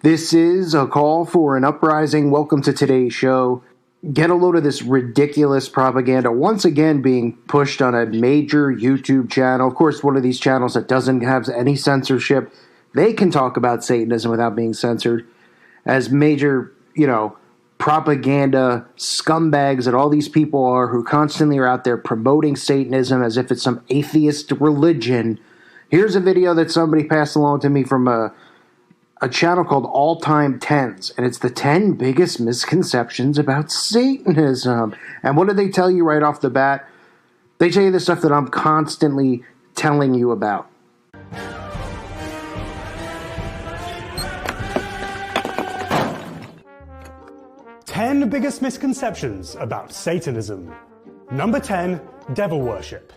This is a call for an uprising. Welcome to today's show. Get a load of this ridiculous propaganda once again being pushed on a major YouTube channel. Of course, one of these channels that doesn't have any censorship. They can talk about Satanism without being censored. As major, propaganda scumbags that all these people are who constantly are out there promoting Satanism as if it's some atheist religion. Here's a video that somebody passed along to me from a channel called All Time Tens, and it's the 10 biggest misconceptions about Satanism. And what do they tell you right off the bat? They tell you the stuff that I'm constantly telling you about. Ten biggest misconceptions about Satanism. Number 10, devil worship.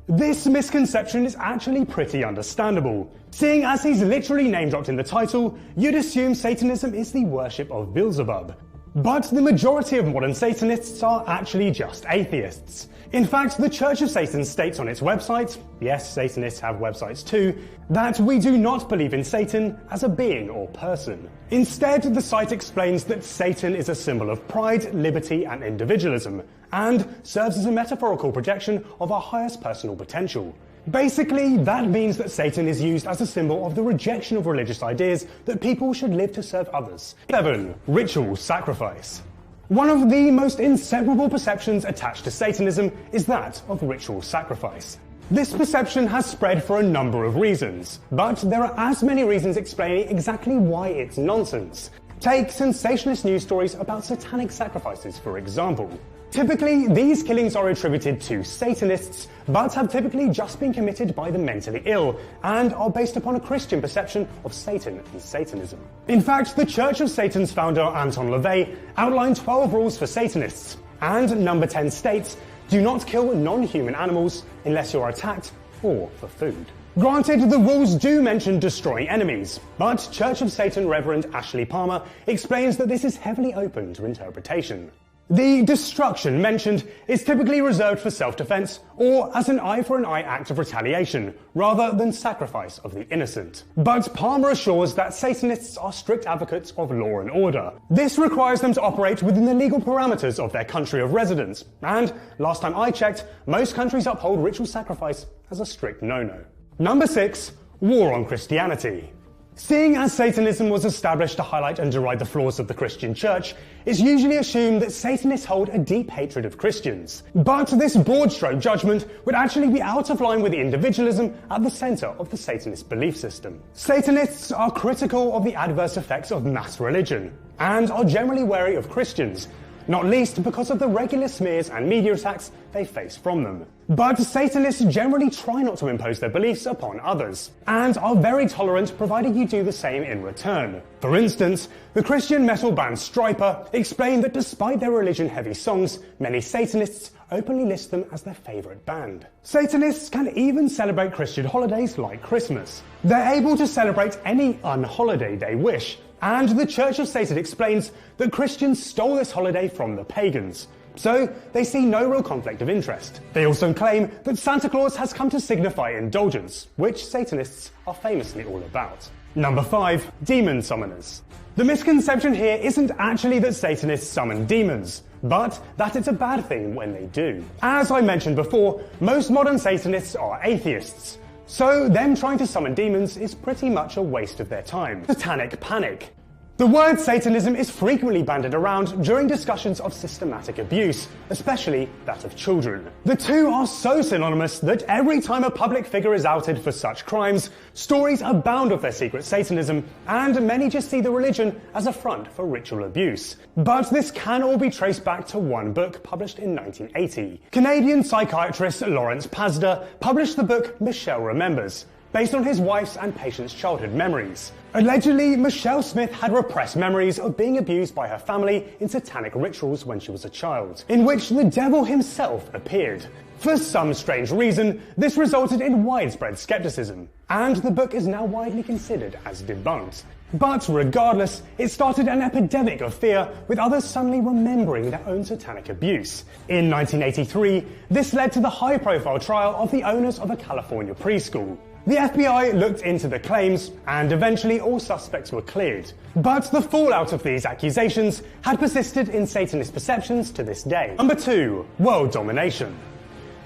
This misconception is actually pretty understandable. Seeing as he's literally name-dropped in the title, you'd assume Satanism is the worship of Beelzebub. But the majority of modern Satanists are actually just atheists. In fact, the Church of Satan states on its website, yes, Satanists have websites too, that we do not believe in Satan as a being or person. Instead, the site explains that Satan is a symbol of pride, liberty, and individualism, and serves as a metaphorical projection of our highest personal potential. Basically, that means that Satan is used as a symbol of the rejection of religious ideas that people should live to serve others. 7. Ritual sacrifice. One of the most inseparable perceptions attached to Satanism is that of ritual sacrifice. This perception has spread for a number of reasons, but there are as many reasons explaining exactly why it's nonsense. Take sensationalist news stories about satanic sacrifices, for example. Typically, these killings are attributed to Satanists, but have typically just been committed by the mentally ill, and are based upon a Christian perception of Satan and Satanism. In fact, the Church of Satan's founder, Anton LaVey, outlined 12 rules for Satanists, and number 10 states, do not kill non-human animals unless you're attacked or for food. Granted, the rules do mention destroying enemies, but Church of Satan Reverend Ashley Palmer explains that this is heavily open to interpretation. The destruction mentioned is typically reserved for self-defense or as an eye-for-an-eye act of retaliation, rather than sacrifice of the innocent. But Palmer assures that Satanists are strict advocates of law and order. This requires them to operate within the legal parameters of their country of residence, and last time I checked, most countries uphold ritual sacrifice as a strict no-no. Number 6, war on Christianity. Seeing as Satanism was established to highlight and deride the flaws of the Christian Church, it's usually assumed that Satanists hold a deep hatred of Christians. But this broad-stroke judgment would actually be out of line with the individualism at the center of the Satanist belief system. Satanists are critical of the adverse effects of mass religion, and are generally wary of Christians, not least because of the regular smears and media attacks they face from them. But Satanists generally try not to impose their beliefs upon others, and are very tolerant provided you do the same in return. For instance, the Christian metal band Stryper explained that despite their religion-heavy songs, many Satanists openly list them as their favourite band. Satanists can even celebrate Christian holidays like Christmas. They're able to celebrate any unholiday they wish, and the Church of Satan explains that Christians stole this holiday from the pagans, so they see no real conflict of interest. They also claim that Santa Claus has come to signify indulgence, which Satanists are famously all about. Number 5, demon summoners. The misconception here isn't actually that Satanists summon demons, but that it's a bad thing when they do. As I mentioned before, most modern Satanists are atheists, so them trying to summon demons is pretty much a waste of their time. Satanic panic. The word Satanism is frequently bandied around during discussions of systematic abuse, especially that of children. The two are so synonymous that every time a public figure is outed for such crimes, stories abound of their secret Satanism, and many just see the religion as a front for ritual abuse. But this can all be traced back to one book published in 1980. Canadian psychiatrist Lawrence Pasda published the book Michelle Remembers, based on his wife's and patient's childhood memories. Allegedly, Michelle Smith had repressed memories of being abused by her family in satanic rituals when she was a child, in which the devil himself appeared. For some strange reason, this resulted in widespread skepticism, and the book is now widely considered as debunked. But regardless, it started an epidemic of fear, with others suddenly remembering their own satanic abuse. In 1983, this led to the high-profile trial of the owners of a California preschool. The FBI looked into the claims, and eventually all suspects were cleared. But the fallout of these accusations had persisted in Satanist perceptions to this day. Number 2. World domination.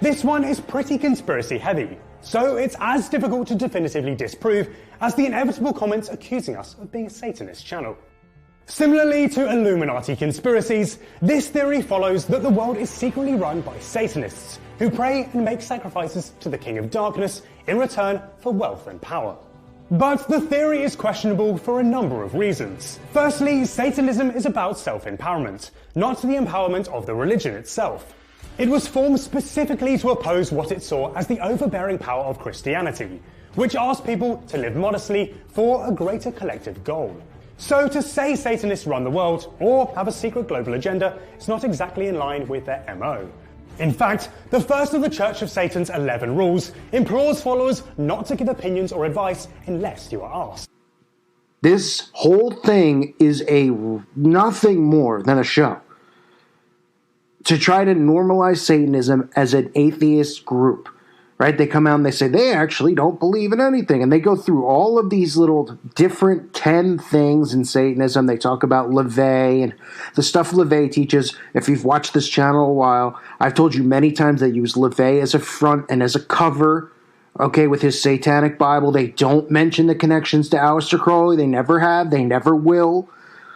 This one is pretty conspiracy heavy, so it's as difficult to definitively disprove as the inevitable comments accusing us of being a Satanist channel. Similarly to Illuminati conspiracies, this theory follows that the world is secretly run by Satanists, who pray and make sacrifices to the King of Darkness in return for wealth and power. But the theory is questionable for a number of reasons. Firstly, Satanism is about self-empowerment, not the empowerment of the religion itself. It was formed specifically to oppose what it saw as the overbearing power of Christianity, which asked people to live modestly for a greater collective goal. So to say Satanists run the world, or have a secret global agenda, is not exactly in line with their MO. In fact, the first of the Church of Satan's 11 rules implores followers not to give opinions or advice unless you are asked. This whole thing is nothing more than a show to try to normalize Satanism as an atheist group. Right? They come out and they say they actually don't believe in anything. And they go through all of these little different 10 things in Satanism. They talk about LaVey and the stuff LaVey teaches. If you've watched this channel a while, I've told you many times they use LaVey as a front and as a cover. Okay, with his Satanic Bible, they don't mention the connections to Aleister Crowley. They never have. They never will.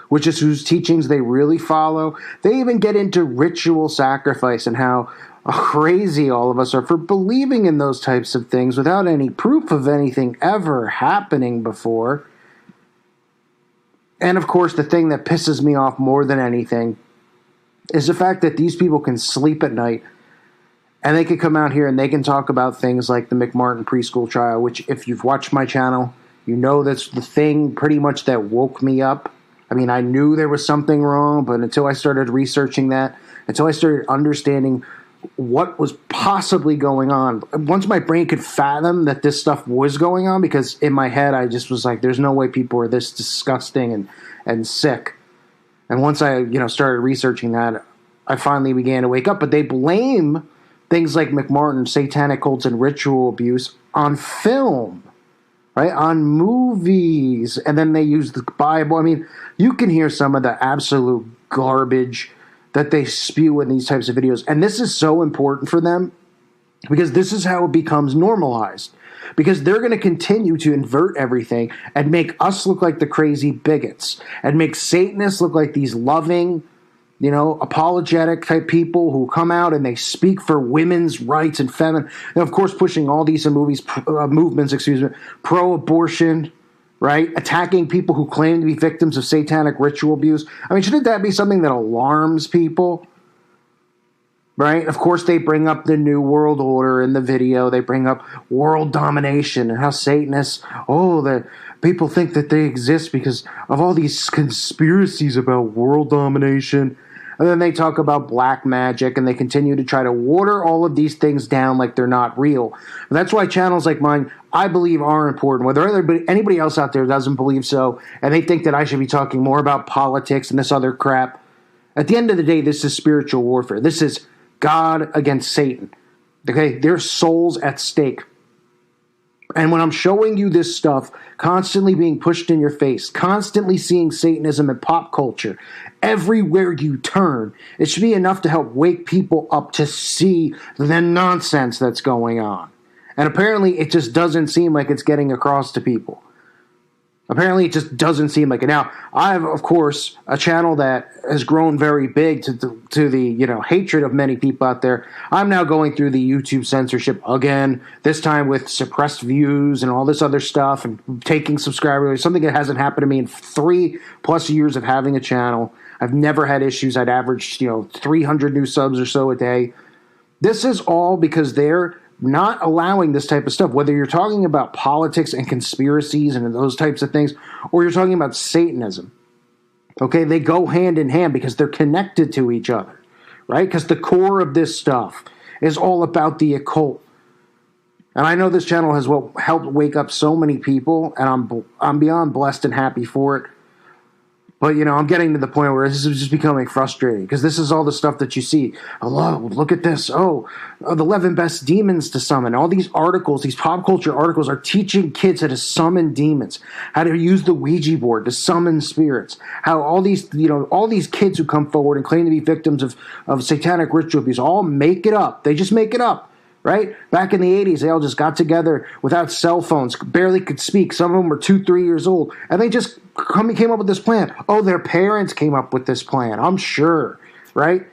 Which is whose teachings they really follow. They even get into ritual sacrifice and how crazy all of us are for believing in those types of things without any proof of anything ever happening before. And of course, the thing that pisses me off more than anything is the fact that these people can sleep at night and they can come out here and they can talk about things like the McMartin preschool trial, which if you've watched my channel, you know that's the thing pretty much that woke me up. I mean, I knew there was something wrong, but until I started researching that, until I started understanding what was possibly going on, once my brain could fathom that this stuff was going on, because in my head I just was like, there's no way people are this disgusting and sick. And once I started researching that, I finally began to wake up. But they blame things like McMartin, satanic cults, and ritual abuse on film, right? On movies. And then they use the Bible. I mean, you can hear some of the absolute garbage that they spew in these types of videos. And this is so important for them because this is how it becomes normalized. Because they're going to continue to invert everything and make us look like the crazy bigots and make Satanists look like these loving, apologetic type people who come out and they speak for women's rights and feminine. And of course, pushing all these movements, pro-abortion, right? Attacking people who claim to be victims of satanic ritual abuse. I mean, shouldn't that be something that alarms people? Right? Of course, they bring up the New World Order in the video. They bring up world domination and how Satanists, the people think that they exist because of all these conspiracies about world domination. And then they talk about black magic, and they continue to try to water all of these things down like they're not real. And that's why channels like mine, I believe, are important. Whether anybody else out there doesn't believe so, and they think that I should be talking more about politics and this other crap. At the end of the day, this is spiritual warfare. This is God against Satan. Okay? There's souls at stake. And when I'm showing you this stuff constantly being pushed in your face, constantly seeing Satanism in pop culture, everywhere you turn, it should be enough to help wake people up to see the nonsense that's going on. And apparently it just doesn't seem like it's getting across to people. Apparently it just doesn't seem like it. Now, I have, of course, a channel that has grown very big to the hatred of many people out there. I'm now going through the YouTube censorship again, this time with suppressed views and all this other stuff and taking subscribers, something that hasn't happened to me in 3+ years of having a channel. I've never had issues. I'd averaged, 300 new subs or so a day. This is all because they're not allowing this type of stuff, whether you're talking about politics and conspiracies and those types of things, or you're talking about Satanism. Okay, they go hand in hand because they're connected to each other, right? Because the core of this stuff is all about the occult. And I know this channel has helped wake up so many people, and I'm beyond blessed and happy for it. But, I'm getting to the point where this is just becoming frustrating because this is all the stuff that you see. Oh, look at this. The 11 best demons to summon. All these articles, these pop culture articles are teaching kids how to summon demons, how to use the Ouija board to summon spirits, how all these kids who come forward and claim to be victims of satanic ritual abuse all make it up. They just make it up. Right? Back in the 80s, they all just got together without cell phones, barely could speak. Some of them were 2-3 years old. And they just came up with this plan. Oh, their parents came up with this plan, I'm sure. Right?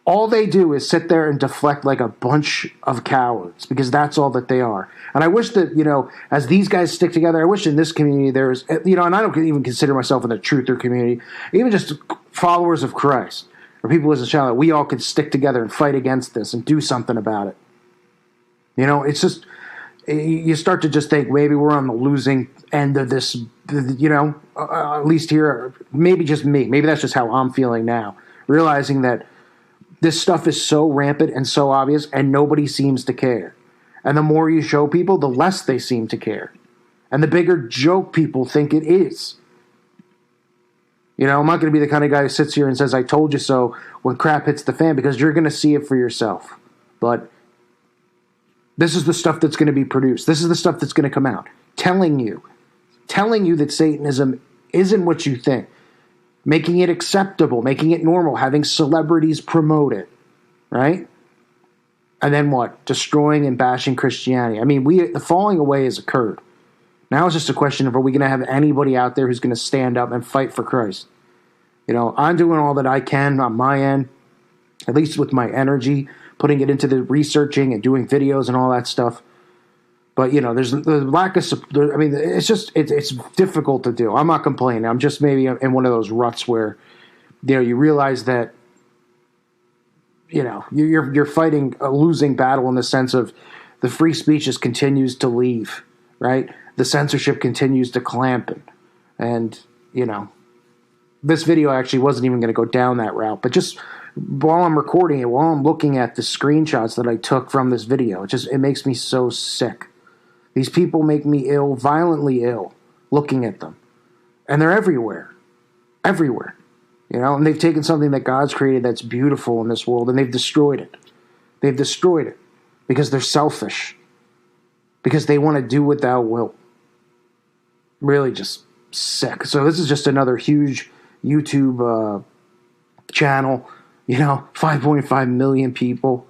All they do is sit there and deflect like a bunch of cowards because that's all that they are. And I wish that, as these guys stick together, I wish in this community there's, and I don't even consider myself in the truther community, even just followers of Christ or people as a child, we all could stick together and fight against this and do something about it. It's just, you start to just think maybe we're on the losing end of this, at least here, maybe just me. Maybe that's just how I'm feeling now, realizing that this stuff is so rampant and so obvious and nobody seems to care. And the more you show people, the less they seem to care. And the bigger joke people think it is. I'm not going to be the kind of guy who sits here and says, I told you so when crap hits the fan, because you're going to see it for yourself. But this is the stuff that's going to be produced. This is the stuff that's going to come out. Telling you that Satanism isn't what you think. Making it acceptable, making it normal, having celebrities promote it. Right? And then what? Destroying and bashing Christianity. I mean, the falling away has occurred. Now it's just a question of, are we going to have anybody out there who's going to stand up and fight for Christ? I'm doing all that I can on my end, at least with my energy, putting it into the researching and doing videos and all that stuff. But, there's the lack of support. I mean, it's difficult to do. I'm not complaining. I'm just maybe in one of those ruts where, you realize that, you're fighting a losing battle in the sense of the free speech just continues to leave, right? The censorship continues to clamp. And this video actually wasn't even going to go down that route. But just while I'm recording it, while I'm looking at the screenshots that I took from this video, it makes me so sick. These people make me ill, violently ill, looking at them. And they're everywhere. Everywhere. And they've taken something that God's created that's beautiful in this world, and they've destroyed it. They've destroyed it because they're selfish. Because they want to do what thou wilt. Really just sick. So this is just another huge YouTube channel. 5.5 million people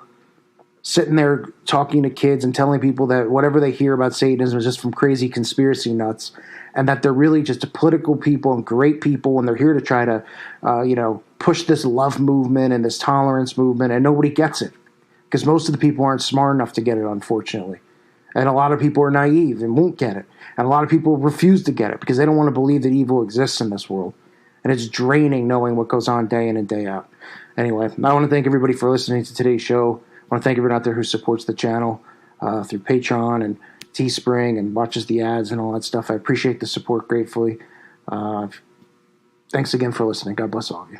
sitting there talking to kids and telling people that whatever they hear about Satanism is just from crazy conspiracy nuts, and that they're really just political people and great people, and they're here to try to, push this love movement and this tolerance movement, and nobody gets it because most of the people aren't smart enough to get it, unfortunately. And a lot of people are naive and won't get it. And a lot of people refuse to get it because they don't want to believe that evil exists in this world. And it's draining knowing what goes on day in and day out. Anyway, I want to thank everybody for listening to today's show. I want to thank everyone out there who supports the channel through Patreon and Teespring and watches the ads and all that stuff. I appreciate the support gratefully. Thanks again for listening. God bless all of you.